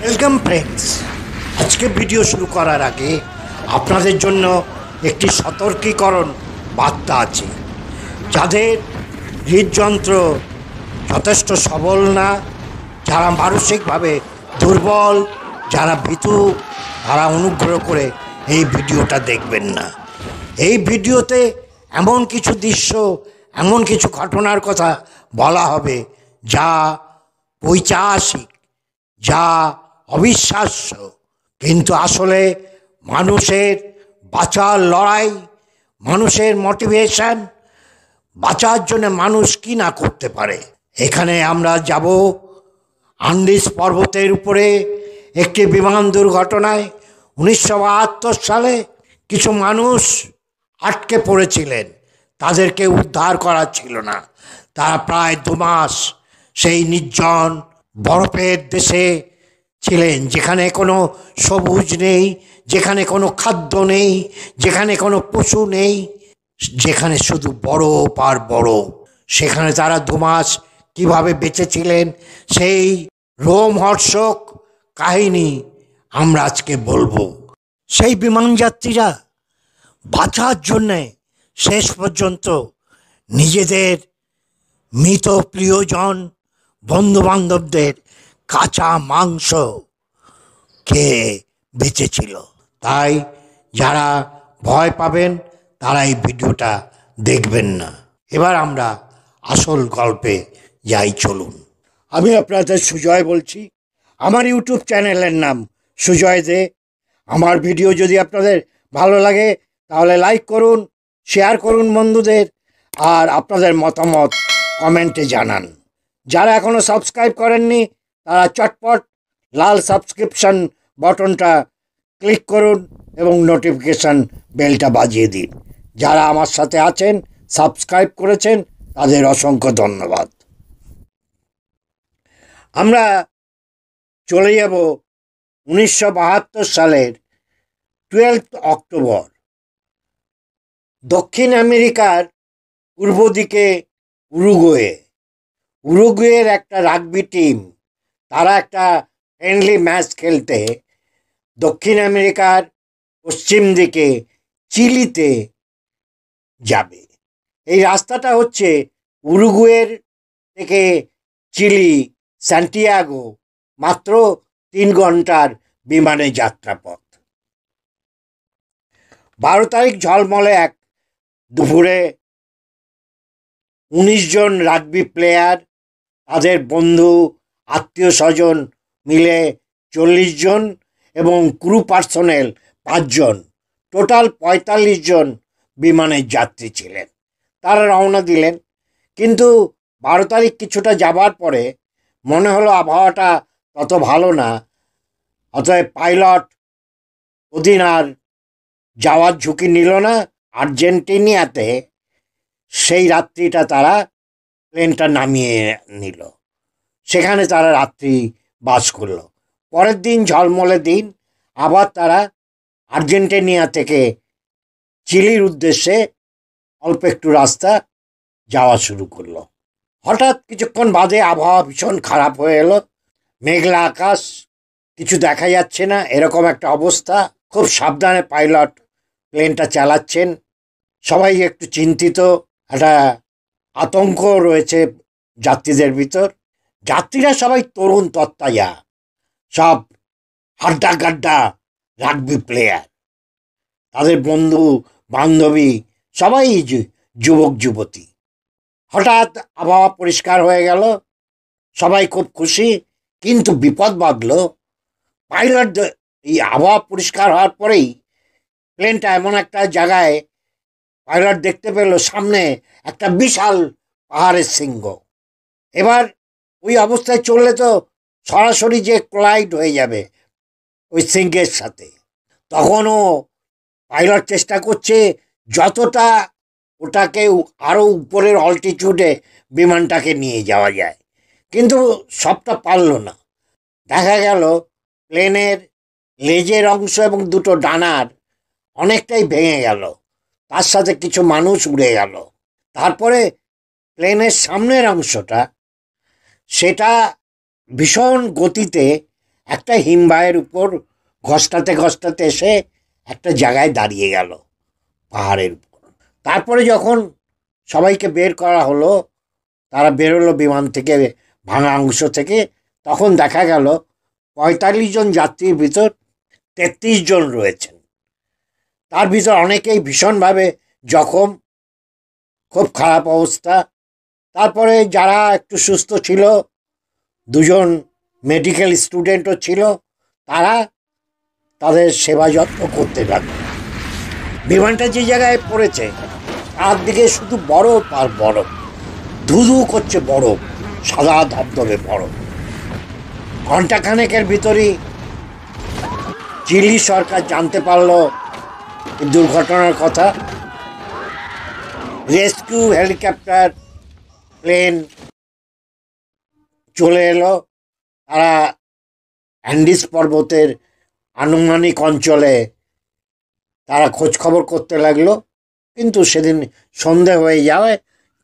Welcome friends. আজকে video শুরু করার আগে আপনাদের জন্য একটি সতর্কীকরণ বার্তা আছে। যাদের হৃদযন্ত্র যথেষ্ট সবল না, যারা মানসিকভাবে দুর্বল, যারা ভীতু, তারা অনুগ্রহ করে এই ভিডিওটা দেখবেন না। এই ভিডিওতে এমন কিছু দৃশ্য, এমন কিছু ঘটনার কথা বলা হবে যা ঐতিহাসিক, যা অবিশ্বাস্য, কিন্তু আসলে মানুষের বাঁচার লড়াই, মানুষের মোটিভেশন, বাঁচার জন্য মানুষ কি না করতে পারে। এখানে আমরা যাব আন্দিজ পর্বতের উপরে একটি বিমান দুর্ঘটনায়। 1972 সালে কিছু মানুষ আটকে পড়েছিলেন, তাদেরকে উদ্ধার করা ছিল না। তারা প্রায় 2 মাস সেই নির্জন বরফের দেশে ছিলেন, যেখানে কোনো সবুজ নেই, যেখানে কোনো খাদ্য নেই, যেখানে কোনো পশু নেই, যেখানে শুধু বরফ আর বরফ। সেখানে তারা 2 মাস কীভাবে বেঁচেছিলেন সেই রোমহর্ষক কাহিনী আমরা আজকে বলবো। সেই বিমান যাত্রীরা বাঁচার জন্যে শেষ পর্যন্ত নিজেদের মৃত প্রিয়জন, বন্ধুবান্ধবদের কাঁচা মাংস খেয়ে বেঁচেছিল। তাই যারা ভয় পাবেন তারা এই ভিডিওটা দেখবেন না। এবার আমরা আসল গল্পে যাই, চলুন। আমি আপনাদের সুজয় বলছি। আমার ইউটিউব চ্যানেলের নাম সুজয় দে। আমার ভিডিও যদি আপনাদের ভালো লাগে তাহলে লাইক করুন, শেয়ার করুন বন্ধুদের, আর আপনাদের মতামত কমেন্টে জানান। যারা এখনও সাবস্ক্রাইব করেননি তারা চটপট লাল সাবস্ক্রিপশন বাটনটা ক্লিক করুন এবং নোটিফিকেশান বেলটা বাজিয়ে দিন। যারা আমার সাথে আছেন, সাবস্ক্রাইব করেছেন, তাদের অসংখ্য ধন্যবাদ। আমরা চলে যাব 1972 সালের 12 অক্টোবর। দক্ষিণ আমেরিকার পূর্ব দিকে উরুগুয়ের একটা রাগবি টিম, তারা একটা ফ্রেন্ডলি ম্যাচ খেলতে দক্ষিণ আমেরিকার পশ্চিম দিকে চিলিতে যাবে। এই রাস্তাটা হচ্ছে উরুগুয়ের থেকে চিলি সান্টিয়াগো মাত্র 3 ঘন্টার বিমানে যাত্রাপথ। 12 তারিখ ঝলমলে এক দুপুরে 19 জন রাগবি প্লেয়ার, তাদের বন্ধু, আত্মীয় স্বজন মিলে 40 জন এবং ক্রু পার্সোনেল 5 জন, টোটাল 45 জন বিমানের যাত্রী ছিলেন। তারা রওনা দিলেন। কিন্তু 12 তারিখ কিছুটা যাবার পরে মনে হলো আবহাওয়াটা তত ভালো না, অতএব পাইলট ওদিন আর যাওয়ার ঝুঁকি নিল না। আর্জেন্টিনিয়াতে সেই রাত্রিটা তারা প্লেনটা নামিয়ে নিল, সেখানে তারা রাত্রি বাস করল। পরের দিন ঝলমলে দিন, আবার তারা আর্জেন্টিনিয়া থেকে চিলির উদ্দেশ্যে অল্প একটু রাস্তা যাওয়া শুরু করলো। হঠাৎ কিছুক্ষণ বাদে আবহাওয়া ভীষণ খারাপ হয়ে এলো। মেঘলা আকাশ, কিছু দেখা যাচ্ছে না, এরকম একটা অবস্থা। খুব সাবধানে পাইলট প্লেনটা চালাচ্ছেন। সবাই একটু চিন্তিত, একটা আতঙ্ক রয়েছে যাত্রীদের ভিতর। যাত্রীরা সবাই তরুণ তত্তাজা, সব হাড্ডা গাড্ডা রাগবি প্লেয়ার, তাদের বন্ধু বান্ধবী সবাই যুবক যুবতী। হঠাৎ আবহাওয়া পরিষ্কার হয়ে গেল, সবাই খুব খুশি। কিন্তু বিপদ বাঁধল। পাইলট এই আবহাওয়া পরিষ্কার হওয়ার পরেই প্লেনটা এমন একটা জায়গায় পাইলট দেখতে পেল সামনে একটা বিশাল পাহাড়ের শৃঙ্গ। এবার ওই অবস্থায় চললে তো সরাসরি যে কোলাইড হয়ে যাবে ওই শৃঙ্গের সাথে। তখনও পাইলট চেষ্টা করছে যতটা ওটাকে আরও উপরের অল্টিটিউডে বিমানটাকে নিয়ে যাওয়া যায়, কিন্তু সবটা পারল না। দেখা গেল প্লেনের লেজের অংশ এবং 2টো ডানার অনেকটাই ভেঙে গেল, তার সাথে কিছু মানুষ উড়ে গেল। তারপরে প্লেনের সামনের অংশটা, সেটা ভীষণ গতিতে একটা হিমবাহের উপর ঘষ্টাতে ঘষ্টাতে এসে একটা জায়গায় দাঁড়িয়ে গেল পাহাড়ের উপর। তারপরে যখন সবাইকে বের করা হলো, তারা বেরোলো বিমান থেকে, ভাঙা অংশ থেকে, তখন দেখা গেল ৪৫ জন যাত্রীর ভিতর ৩৩ জন রয়েছেন। তার ভিতর অনেকেই ভীষণভাবে জখম, খুব খারাপ অবস্থা। তারপরে যারা একটু সুস্থ ছিল, ২জন মেডিকেল স্টুডেন্টও ছিল, তারা তাদের সেবা যত্ন করতে লাগলো। বিমানটা যে জায়গায় পড়েছে তার দিকে শুধু বরফ আর বরফ, ধুধু করছে বরফ, সাদা ধবধবে বরফ। ঘণ্টাখানেকের ভিতরেই চিলি সরকার জানতে পারল এই দুর্ঘটনার কথা। রেস্কিউ হেলিকপ্টার, প্লেন চলে এলো। তারা অ্যান্ডিস পর্বতের আনুমানিক অঞ্চলে তারা খোঁজ খবর করতে লাগলো, কিন্তু সেদিন সন্ধে হয়ে যাওয়ায়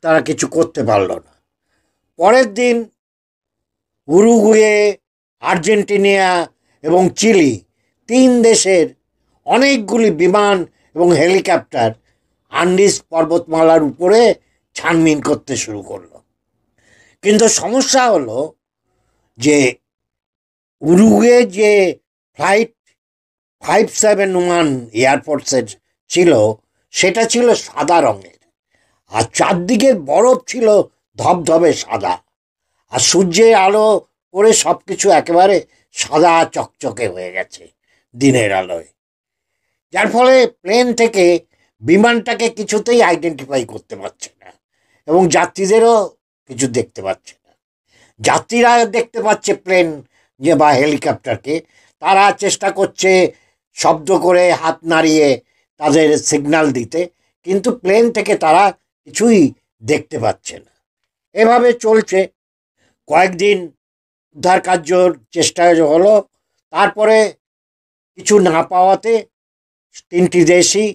তারা কিছু করতে পারল না। পরের দিন উরুগুয়ে, আর্জেন্টিনা এবং চিলি, ৩ দেশের অনেকগুলি বিমান এবং হেলিকপ্টার আন্ডিজ পর্বতমালার উপরে ছানবিন করতে শুরু করলো। কিন্তু সমস্যা হলো যে উরুগুয়ে যে ফ্লাইট 571 এয়ারফোর্সের ছিল, সেটা ছিল সাদা রঙের, আর চারদিকের বরফ ছিল ধবধবে সাদা, আর সূর্যের আলো করে সব কিছু একেবারে সাদা চকচকে হয়ে গেছে দিনের আলোয়। যার ফলে প্লেন থেকে বিমানটাকে কিছুতেই আইডেন্টিফাই করতে পারছে না, এবং যাত্রীদেরও কিছু দেখতে পাচ্ছে না। যাত্রীরা দেখতে পাচ্ছে প্লেন যে বা হেলিকপ্টারকে, তারা চেষ্টা করছে শব্দ করে হাত নাড়িয়ে তাদের সিগন্যাল দিতে, কিন্তু প্লেন থেকে তারা কিছুই দেখতে পাচ্ছে না। এভাবে চলছে কয়েকদিন। উদ্ধার কার্যর চেষ্টা হলো, তারপরে কিছু না পাওয়াতে 3টি দেশই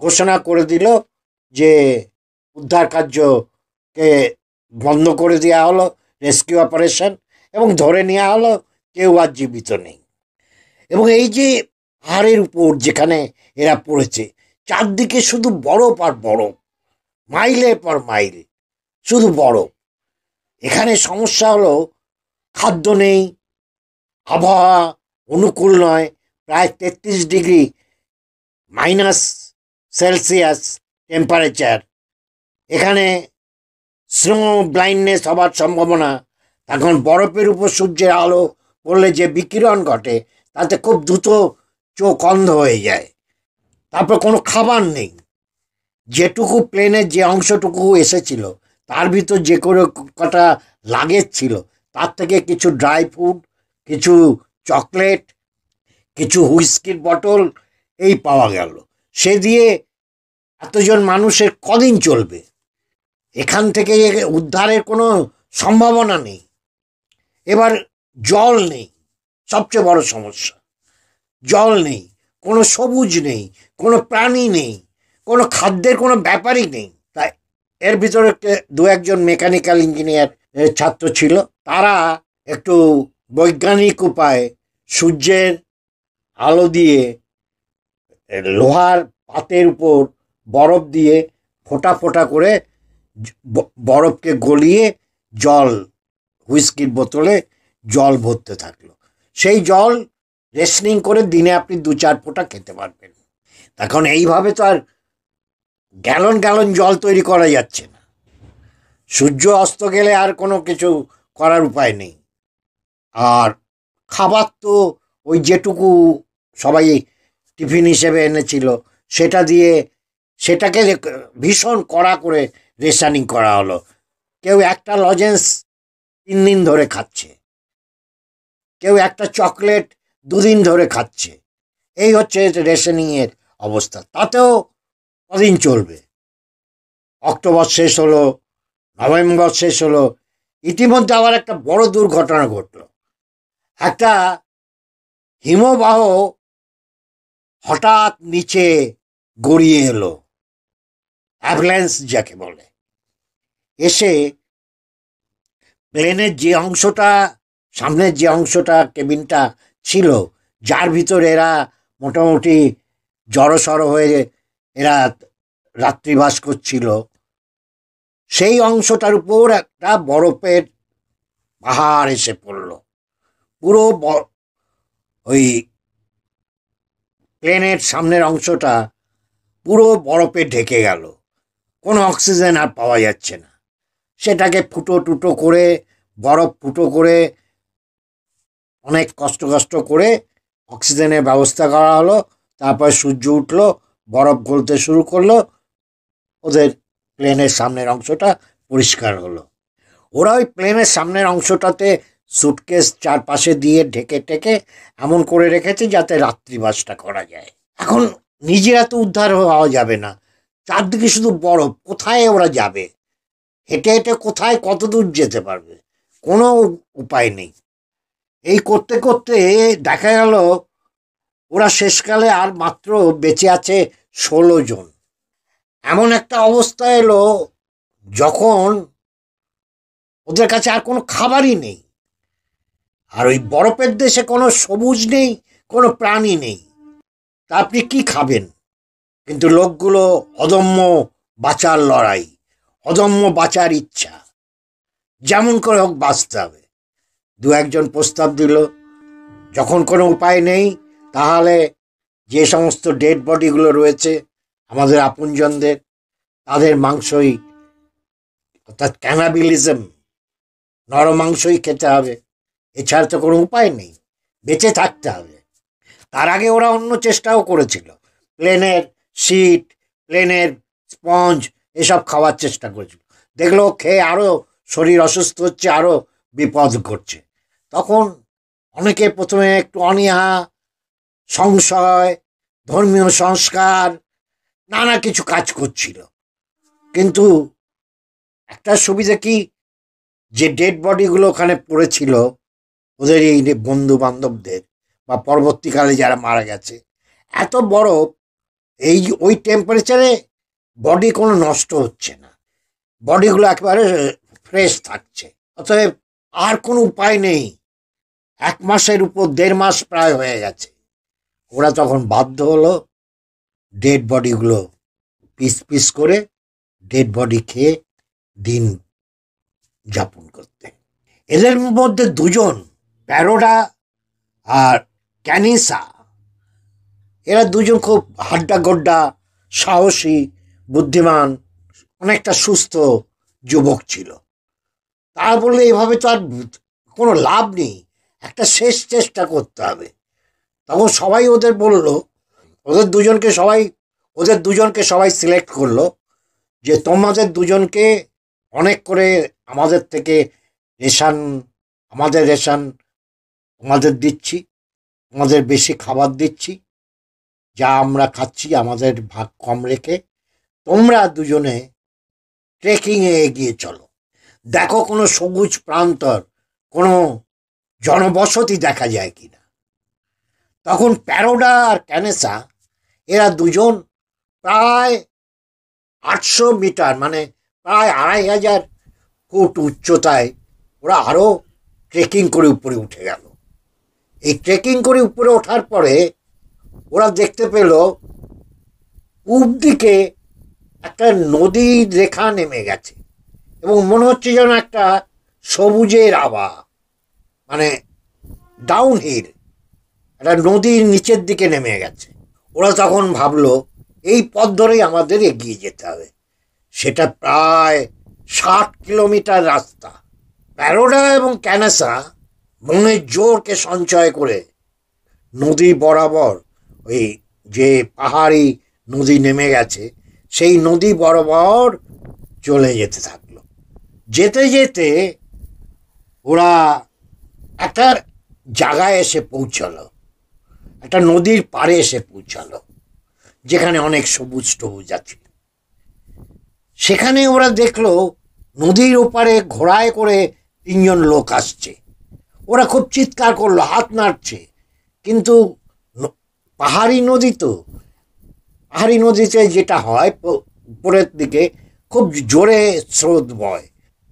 ঘোষণা করে দিল যে উদ্ধার কার্যকে বন্ধ করে দেওয়া হলো, রেস্কিউ অপারেশন, এবং ধরে নেওয়া হলো কেউ আর জীবিত নেই। এবং এই যে পাহাড়ের উপর যেখানে এরা পড়েছে, চারদিকে শুধু বরফ আর বরফ, মাইলের পর মাইল শুধু বরফ। এখানে সমস্যা হলো খাদ্য নেই, আবহাওয়া অনুকূল নয়, প্রায় 33°-সেলসিয়াস টেম্পারেচার। এখানে স্নো ব্লাইন্ডনেস হবার সম্ভাবনা। এখন বরফের উপর সূর্যের আলো পড়লে যে বিকিরণ ঘটে, তাতে খুব দ্রুত চোখ অন্ধ হয়ে যায়। তারপর কোনো খাবার নেই। যেটুকু প্লেনের যে অংশটুকু এসেছিল তার ভিতর যে করে কটা লাগেজ ছিল, তার থেকে কিছু ড্রাই ফ্রুট, কিছু চকলেট, কিছু হুইস্কির বটল এই পাওয়া গেল। সে দিয়ে এতজন মানুষের কদিন চলবে? এখান থেকে উদ্ধারের কোনো সম্ভাবনা নেই। এবার জল নেই, সবচেয়ে বড় সমস্যা। জল নেই, কোনো সবুজ নেই, কোনো প্রাণী নেই, কোনো খাদ্যের কোনো ব্যাপারই নেই। তাই এর ভিতরে 2-1জন মেকানিক্যাল ইঞ্জিনিয়ার ছাত্র ছিল। তারা একটু বৈজ্ঞানিক উপায়ে সূর্যের আলো দিয়ে লোহার পাতের উপর বরফ দিয়ে ফোঁটা ফোঁটা করে বরফকে গলিয়ে জল, হুইস্কির বোতলে জল ভরতে থাকলো। সেই জল রেশনিং করে দিনে আপনি 2-4 ফোঁটা খেতে পারবেন। এখন এইভাবে তো আর গ্যালন গ্যালন জল তৈরি করা যাচ্ছে না। সূর্য অস্ত গেলে আর কোনো কিছু করার উপায় নেই। আর খাবার তো ওই যেটুকু সবাই টিফিন হিসেবে এনেছিল সেটা দিয়ে, সেটাকে ভীষণ কড়া করে রেশনিং করা হলো। কেউ একটা লজেন্স 3 দিন ধরে খাচ্ছে, কেউ একটা চকলেট 2 দিন ধরে খাচ্ছে। এই হচ্ছে রেশনিংয়ের অবস্থা। তাতেও কদিন চলবে? অক্টোবর শেষ হলো, নভেম্বর শেষ হলো, ইতিমধ্যে আবার একটা বড় দুর্ঘটনা ঘটল। একটা হিমবাহ হঠাৎ নিচে গড়িয়ে এলো, অ্যাভালান্স যাকে বলে। এসে প্লেনের যে অংশটা, সামনের যে অংশটা, কেবিনটা ছিল, যার ভিতর এরা মোটামুটি জড়সড় হয়ে এরা রাত্রিবাস করছিল, সেই অংশটার উপর একটা বরফের পাহাড় এসে পড়ল। পুরো ওই প্লেনের সামনের অংশটা পুরো বরফে ঢেকে গেল, কোনো অক্সিজেন আর পাওয়া যাচ্ছে না। সেটাকে ফুটো টুটো করে, বরফ ফুটো করে, অনেক কষ্ট করে অক্সিজেনের ব্যবস্থা করা হলো। তারপর সূর্য উঠলো, বরফ গলতে শুরু করলো, ওদের প্লেনের সামনের অংশটা পরিষ্কার হলো। ওরা ওই প্লেনের সামনের অংশটাতে সুটকেস চারপাশে দিয়ে ঢেকে টেকে এমন করে রেখেছে যাতে রাত্রিবাসটা করা যায়। এখন নিজেরা তো উদ্ধার হওয়া যাবে না, চারদিকে শুধু বরফ, কোথায় ওরা যাবে? হেঁটে হেঁটে কোথায় কত দূর যেতে পারবে? কোনো উপায় নেই। এই করতে করতে দেখা গেল ওরা শেষকালে আর মাত্র বেঁচে আছে 16 জন। এমন একটা অবস্থা এলো যখন ওদের কাছে আর কোনো খাবারই নেই, আর ওই বরফের দেশে কোনো সবুজ নেই, কোনো প্রাণী নেই, তা আপনি কি খাবেন? কিন্তু লোকগুলো অদম্য বাঁচার লড়াই, অদম্য বাঁচার ইচ্ছা, যেমন করে হোক বাঁচতে হবে। দু একজন প্রস্তাব দিল, যখন কোনো উপায় নেই তাহলে যে সমস্ত ডেড বডিগুলো রয়েছে আমাদের আপনজনদের, তাদের মাংসই, অর্থাৎ ক্যানাবিলিজম, নরমাংসই খেতে হবে, এছাড়া তো কোনো উপায় নেই, বেঁচে থাকতে হবে। তার আগে ওরা অন্য চেষ্টাও করেছিল, প্লেনের সিট, প্লেনের স্পঞ্জ এসব খাওয়ার চেষ্টা করেছিল। দেখলো খেয়ে আরও শরীর অসুস্থ হচ্ছে, আরও বিপদ ঘটছে। তখন অনেকে প্রথমে একটু অনীহা, সংশয়, ধর্মীয় সংস্কার, নানা কিছু কাজ করছিল। কিন্তু একটা সুবিধা কি, যে ডেড বডিগুলো ওখানে পড়েছিল ওদের এই বন্ধু বান্ধবদের বা পরবর্তীকালে যারা মারা গেছে, এত বরফ, ওই টেম্পারেচারে বডি কোনো নষ্ট হচ্ছে না, বডিগুলো একেবারে ফ্রেশ থাকছে। অতএব আর কোনো উপায় নেই, 1 মাসের উপর 1.5 মাস প্রায় হয়ে গেছে। ওরা তখন বাধ্য হলো ডেড বডিগুলো পিস পিস করে ডেড বডি খেয়ে দিন যাপন করতে। এদের মধ্যে 2 জন, প্যারোডা আর ক্যানিসা, এরা 2 জন খুব হাড্ডা গোড্ডা, সাহসী, বুদ্ধিমান, অনেকটা সুস্থ যুবক ছিল। তারা বললে এভাবে তো আর কোনো লাভ নেই, একটা শেষ চেষ্টা করতে হবে। তখন সবাই ওদের বলল, ওদের দুজনকে সবাই সিলেক্ট করলো যে তোমাদের 2 জনকে অনেক করে আমাদের থেকে রেশন আমাদের দিচ্ছি, আমাদের বেশি খাবার দিচ্ছি, যা আমরা খাচ্ছি আমাদের ভাগ কম রেখে তোমরা 2 জনে ট্রেকিংয়ে এগিয়ে চলো, দেখো কোনো সবুজ প্রান্তর, কোনো জনবসতি দেখা যায় কিনা। তখন প্যারোডা আর ক্যানেসা, এরা 2 জন প্রায় 800 মিটার, মানে প্রায় 2500 ফুট উচ্চতায় ওরা আরও ট্রেকিং করে উপরে উঠে গেল। এই ট্রেকিং করে উপরে ওঠার পরে ওরা দেখতে পেল পূব দিকে একটা নদীর রেখা নেমে গেছে, এবং মনে হচ্ছে যেন একটা সবুজের আভা, মানে ডাউন হিল, একটা নদীর নিচের দিকে নেমে গেছে। ওরা তখন ভাবলো এই পথ ধরেই আমাদের এগিয়ে যেতে হবে। সেটা প্রায় 60 কিলোমিটার রাস্তা। প্যারোডা এবং ক্যানেসা মনের জোরকে সঞ্চয় করে নদী বরাবর, ওই যে পাহাড়ি নদী নেমে গেছে সেই নদী বরাবর চলে যেতে থাকলো। যেতে যেতে ওরা একটা জায়গায় এসে পৌঁছালো, একটা নদীর পাড়ে এসে পৌঁছালো যেখানে অনেক সবুজ টবুজ আছে। সেখানে ওরা দেখলো নদীর ওপারে ঘোড়ায় করে 3 জন লোক আসছে। ওরা খুব চিৎকার করলো, হাত নাড়ছে, কিন্তু পাহাড়ি নদী তো, পাহাড়ি নদীতে যেটা হয় উপরের দিকে খুব জোরে স্রোত বয়,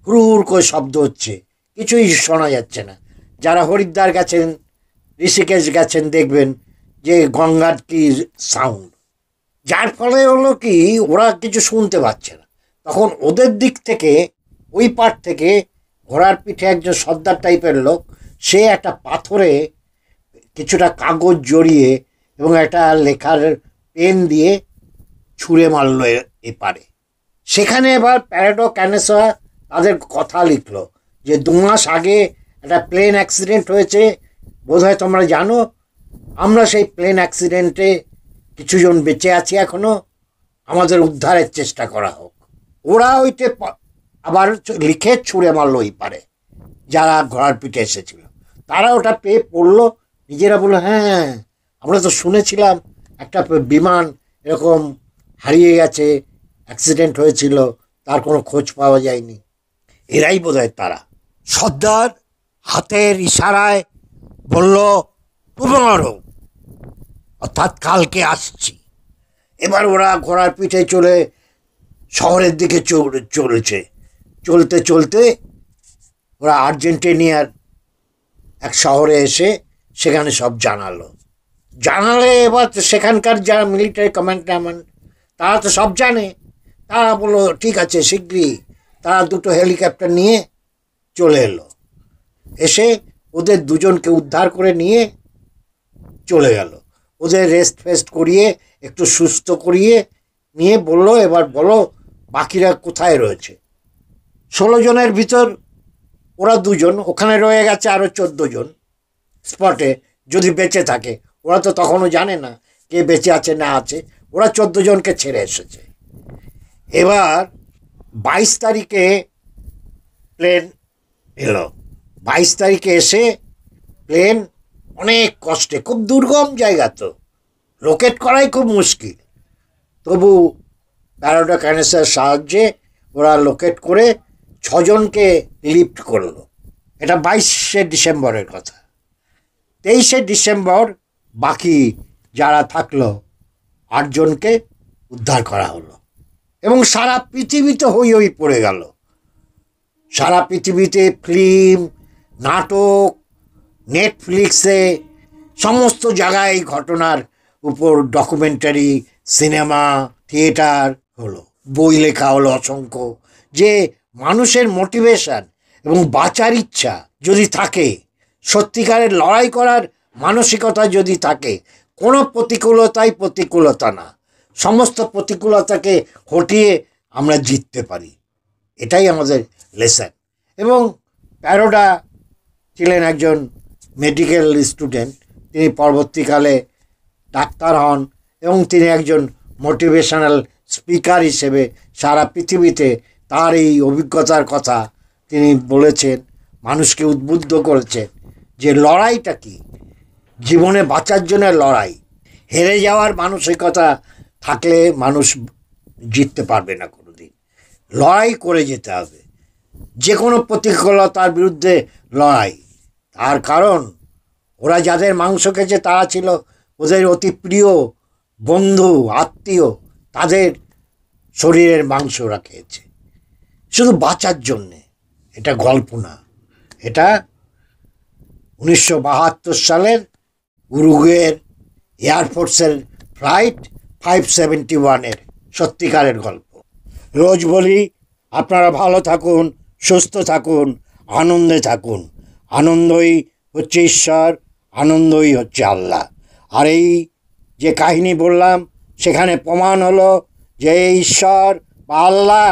হুড় হুড় করে শব্দ হচ্ছে, কিছুই শোনা যাচ্ছে না। যারা হরিদ্বার গেছেন ঋষিকেশ গেছেন, দেখবেন যে গঙ্গার কি সাউন্ড, যার ফলে হলো কি ওরা কিছু শুনতে পাচ্ছে না। তখন ওদের দিক থেকে, ওই পার থেকে ঘোড়ার পিঠে একজন সর্দার টাইপের লোক, সে একটা পাথরে কিছুটা কাগজ জড়িয়ে এবং একটা লেখার পেন দিয়ে ছুঁড়ে মারল এপারে। সেখানে এবার প্যারাডো ক্যানেসা তাদের কথা লিখলো যে 2 মাস আগে একটা প্লেন অ্যাক্সিডেন্ট হয়েছে, বোধহয় তোমরা জানো। আমরা সেই প্লেন অ্যাক্সিডেন্টে কিছুজন বেঁচে আছি এখনো, আমাদের উদ্ধারের চেষ্টা করা হোক। ওরা ওইটা আবার লিখে ছুঁড়ে মারলো ওই পারে, যারা ঘোড়ার পিঠে এসেছিল। তারা ওটা পেয়ে পড়লো, নিজেরা বললো হ্যাঁ আমরা তো শুনেছিলাম একটা বিমান এরকম হারিয়ে গেছে, অ্যাক্সিডেন্ট হয়েছিল, তার কোনো খোঁজ পাওয়া যায়নি। এরাই বোধহয় তারা। সর্দার হাতের ইশারায় বলল টুমরো, অর্থাৎ কালকে আসছি। এবার ওরা ঘোড়ার পিঠে চলে শহরের দিকে চলছে। চলতে চলতে ওরা আর্জেন্টিনিয়ার এক শহরে এসে সেখানে সব জানালে এবার সেখানকার যারা মিলিটারি কমান্ডার তারা তো সব জানে। তারা বললো ঠিক আছে, শীঘ্রই। তারা 2টো হেলিকপ্টার নিয়ে চলে এলো, এসে ওদের 2জনকে উদ্ধার করে নিয়ে চলে গেল। ওদের রেস্ট ফেস্ট করিয়ে একটু সুস্থ করিয়ে নিয়ে বলল এবার বলো বাকিরা কোথায় রয়েছে। 16 জনের ভিতর ওরা 2জন, ওখানে রয়ে গেছে আরও 14 জন স্পটে, যদি বেঁচে থাকে। ওরা তো তখনও জানে না কে বেঁচে আছে না আছে। ওরা 14 জনকে ছেড়ে এসেছে। এবার 22 তারিখে প্লেন এলো। 22 তারিখে এসে প্লেন অনেক কষ্টে, খুব দুর্গম জায়গা, তো লোকেট করাই খুব মুশকিল, তবু প্যারাডো ক্যানেসার সাহায্যে ওরা লোকেট করে 6 জনকে লিফট করলো। এটা 22শে ডিসেম্বরের কথা। 23শে ডিসেম্বর বাকি যারা থাকলো 8 জনকে উদ্ধার করা হলো এবং সারা পৃথিবীতে হই হই পড়ে গেল। সারা পৃথিবীতে ফিল্ম, নাটক, নেটফ্লিক্সে সমস্ত জায়গায় এই ঘটনার উপর ডকুমেন্টারি, সিনেমা, থিয়েটার হলো, বই লেখা হলো অসংখ্য। যে মানুষের মোটিভেশন এবং বাঁচার ইচ্ছা যদি থাকে, সত্যিকারের লড়াই করার মানসিকতা যদি থাকে, কোনো প্রতিকূলতাই প্রতিকূলতা না, সমস্ত প্রতিকূলতাকে হটিয়ে আমরা জিততে পারি। এটাই আমাদের লেসন। এবং প্যারোডা ছিলেন একজন মেডিকেল স্টুডেন্ট, তিনি পরবর্তীকালে ডাক্তার হন এবং তিনি একজন মোটিভেশনাল স্পিকার হিসেবে সারা পৃথিবীতে তার এই অভিজ্ঞতার কথা তিনি বলেছেন, মানুষকে উদ্বুদ্ধ করেছেন যে লড়াইটা কি, জীবনে বাঁচার জন্য লড়াই। হেরে যাওয়ার মানসিকতা থাকলে মানুষ জিততে পারবে না কোনোদিন। লড়াই করে যেতে হবে, যে কোনো প্রতিকূলতার বিরুদ্ধে লড়াই। তার কারণ ওরা যাদের মাংস খেয়েছে তারা ছিল ওদের অতি প্রিয় বন্ধু, আত্মীয়, তাদের শরীরের মাংস ওরা খেয়েছে শুধু বাঁচার জন্যে। এটা গল্প না, এটা 1972 সালের উরুগুয়ের এয়ারফোর্সের ফ্লাইট 571-এর সত্যিকারের গল্প। রোজ বলি আপনারা ভালো থাকুন, সুস্থ থাকুন, আনন্দে থাকুন। আনন্দই হচ্ছে ঈশ্বর, আনন্দই হচ্ছে আল্লাহ। আর এই যে কাহিনী বললাম সেখানে প্রমাণ হলো যে ঈশ্বর বা আল্লাহ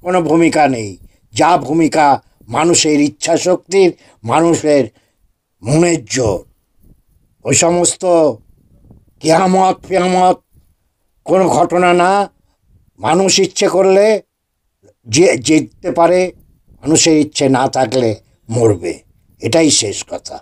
কোনো ভূমিকা নেই। যা ভূমিকা মানুষের ইচ্ছা শক্তির, মানুষের মনের জোর। ওই সমস্ত কিয়ামত ফিয়ামত কোনো ঘটনা না। মানুষ ইচ্ছে করলে জিততে পারে, মানুষের ইচ্ছে না থাকলে মরবে, এটাই শেষ কথা।